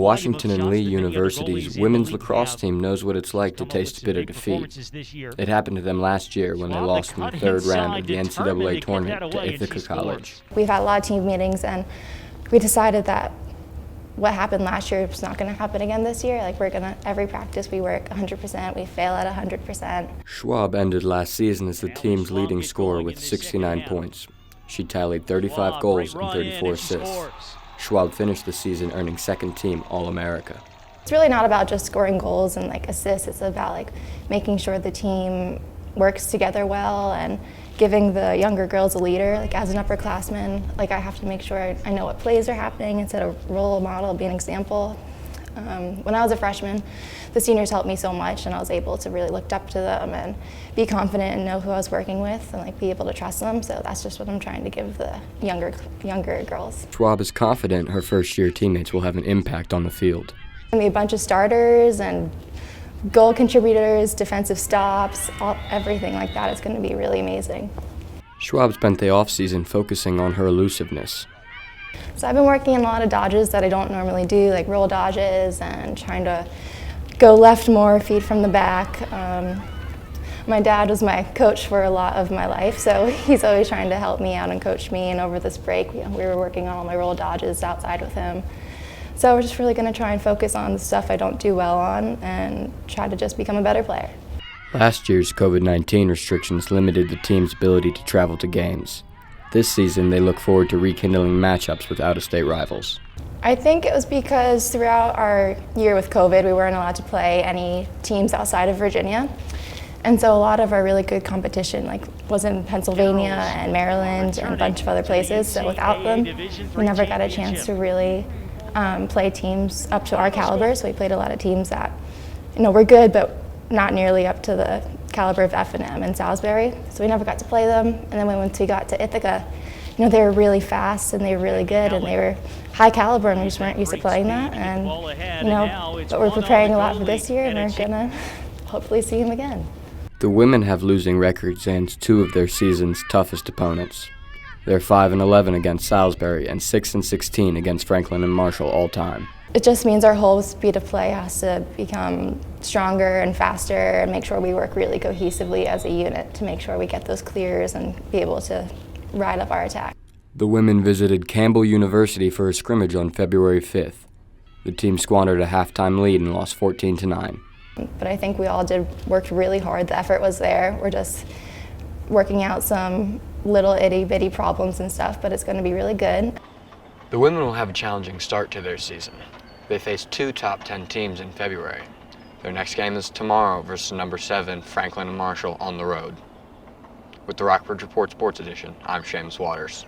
Washington and Lee University's women's lacrosse team knows what it's like to taste bitter defeat. It happened to them last year when they lost in the third round of the NCAA tournament to Ithaca College. We've had a lot of team meetings, and we decided that what happened last year is not going to happen again this year. Like, every practice we work 100%, we fail at 100%. Schwab ended last season as the team's leading scorer with 69 points. She tallied 35 goals and 34 assists. Schwab finished the season earning second-team All-America. It's really not about just scoring goals and assists. It's about making sure the team works together well and giving the younger girls a leader. As an upperclassman, I have to make sure I know what plays are happening and set a role model, be an example. When I was a freshman, the seniors helped me so much, and I was able to really look up to them and be confident and know who I was working with and be able to trust them. So that's just what I'm trying to give the younger girls. Schwab is confident her first-year teammates will have an impact on the field. There'll be a bunch of starters and goal contributors, defensive stops, everything like that. It's going to be really amazing. Schwab spent the off-season focusing on her elusiveness. So I've been working in a lot of dodges that I don't normally do, like roll dodges and trying to go left more, feed from the back. My dad was my coach for a lot of my life, so he's always trying to help me out and coach me. And over this break, we were working on all my roll dodges outside with him. So we're just really going to try and focus on the stuff I don't do well on and try to just become a better player. Last year's COVID-19 restrictions limited the team's ability to travel to games. This season, they look forward to rekindling matchups with out-of-state rivals. I think it was because throughout our year with COVID, we weren't allowed to play any teams outside of Virginia. And so a lot of our really good competition was in Pennsylvania and Maryland and a bunch of other places. So without them, we never got a chance to really play teams up to our caliber. So we played a lot of teams that were good, but not nearly up to the caliber of F&M and Salisbury. So we never got to play them. And then once we got to Ithaca, they were really fast and they were really good and they were high caliber, and we just weren't used to playing that. And but we're preparing a lot for this year, and we're gonna hopefully see them again. The women have losing records against two of their season's toughest opponents. They're 5-11 against Salisbury and 6-16 against Franklin and Marshall all time. It just means our whole speed of play has to become stronger and faster and make sure we work really cohesively as a unit to make sure we get those clears and be able to ride up our attack. The women visited Campbell University for a scrimmage on February 5th. The team squandered a halftime lead and lost 14-9. But I think we all worked really hard. The effort was there. We're just working out some little itty-bitty problems and stuff, but it's going to be really good. The women will have a challenging start to their season. They face two top 10 teams in February. Their next game is tomorrow versus number 7 Franklin and Marshall on the road. With the Rockbridge Report Sports Edition, I'm Seamus Waters.